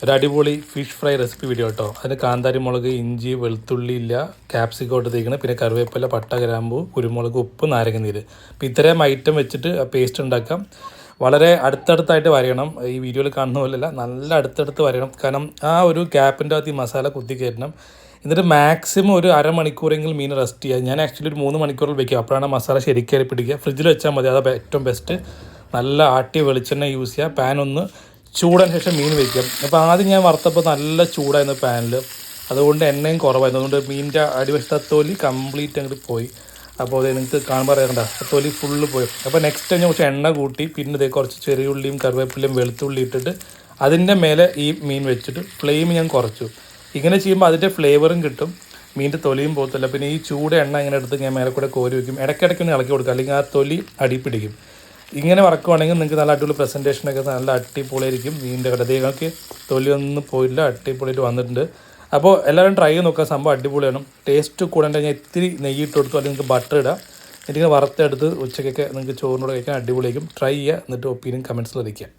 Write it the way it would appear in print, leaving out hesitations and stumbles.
ഒരു അടിപൊളി fish fry recipe video കേട്ടോ. അതിന് കാന്താരി മുളക്, ഇഞ്ചി, വെളുത്തുള്ളി ഇല്ല, ക്യാപ്സിക്കം ഇട്ട് തേക്കണം, പിന്നെ കറിവേപ്പില, പട്ട, ഗ്രാമ്പൂ, കുരുമുളക്, ഉപ്പ്, നാരങ്ങനീര്. അപ്പോൾ ഇത്രയും ഐറ്റം വെച്ചിട്ട് പേസ്റ്റ് ഉണ്ടാക്കാം. വളരെ അടുത്തടുത്തായിട്ട് വരയണം. ഈ വീഡിയോയിൽ കാണുന്ന പോലെയല്ല, നല്ല അടുത്തടുത്ത് വരയണം. കാരണം ആ ഒരു ഗ്യാപ്പിൻ്റെ അകത്ത് ഈ മസാല കുത്തി കയറ്റണം. എന്നിട്ട് മാക്സിമം ഒരു അരമണിക്കൂറെങ്കിലും മീൻ റെസ്റ്റ് ചെയ്യുക. ഞാൻ ആക്ച്വലി ഒരു 3 മണിക്കൂറിൽ വെക്കുക. അപ്പോഴാണ് മസാല ശരിക്കും പിടിക്കുക. ഫ്രിഡ്ജിൽ വെച്ചാൽ മതി, അതാണ് ഏറ്റവും ബെസ്റ്റ്. നല്ല ആട്ടിയ വെളിച്ചെണ്ണ യൂസ് ചെയ്യുക. പാൻ ഒന്ന് ചൂടാൻ ശേഷം മീൻ വയ്ക്കാം. അപ്പോൾ ആദ്യം ഞാൻ വറുത്തപ്പോൾ നല്ല ചൂടായിരുന്നു പാനിൽ, അതുകൊണ്ട് എണ്ണയും കുറവായിരുന്നു. അതുകൊണ്ട് മീനിൻ്റെ അടിവശത്തെ തൊലി കംപ്ലീറ്റ് അങ്ങോട്ട് പോയി. അപ്പോൾ അത് നിങ്ങൾക്ക് കാണുമ്പോൾ അറിയണ്ട, തൊലി ഫുള്ള് പോയി. അപ്പോൾ നെക്സ്റ്റ് ടൈം കുറച്ച് എണ്ണ കൂട്ടി, പിന്നെ ഇതേ കുറച്ച് ചെറിയുള്ളിയും കറിവേപ്പിലയും വെളുത്തുള്ളി ഇട്ടിട്ട് അതിൻ്റെ മേലെ ഈ മീൻ വെച്ചിട്ട് ഫ്ലെയിം ഞാൻ കുറച്ചു. ഇങ്ങനെ ചെയ്യുമ്പോൾ അതിൻ്റെ ഫ്ലേവറും കിട്ടും, മീനിൻ്റെ തൊലിയും പോകത്തില്ല. പിന്നെ ഈ ചൂട് എണ്ണ ഇങ്ങനെ എടുത്ത് ഞാൻ മേലെ കൂടെ കോരി വയ്ക്കും. ഇടയ്ക്കിടയ്ക്ക് ഒന്ന് ഇളക്കി കൊടുക്കുക, അല്ലെങ്കിൽ ആ തൊലി അടിപ്പിടിക്കും. ഇങ്ങനെ വറക്കുവാണെങ്കിൽ നിങ്ങൾക്ക് നല്ല അടിപൊളി പ്രസൻറ്റേഷനൊക്കെ നല്ല അടിപൊളിയായിരിക്കും. മീനിൻ്റെ കടതേകൾക്ക് തൊലിയൊന്നും പോയില്ല, അടിപൊളിയായിട്ട് വന്നിട്ടുണ്ട്. അപ്പോൾ എല്ലാവരും ട്രൈ ചെയ്ത് നോക്കുക, സംഭവം അടിപൊളിയാണ്. ടേസ്റ്റ് കൂടാണ്ട് ഞാൻ ഇത്തിരി നെയ്യിട്ട് കൊടുത്തു, അല്ലെങ്കിൽ നിങ്ങൾക്ക് ബട്ടർ ഇടാം. എന്നിട്ട് വറുത്തെടുത്ത് ഉച്ചയ്ക്കൊക്കെ നിങ്ങൾക്ക് ചോറിനോട് കഴിക്കാൻ അടിപൊളിയായിരിക്കും. ട്രൈ ചെയ്യുക, എന്നിട്ട് ഒപ്പീനിയൻ കമൻസിൽ അറിയിക്കുക.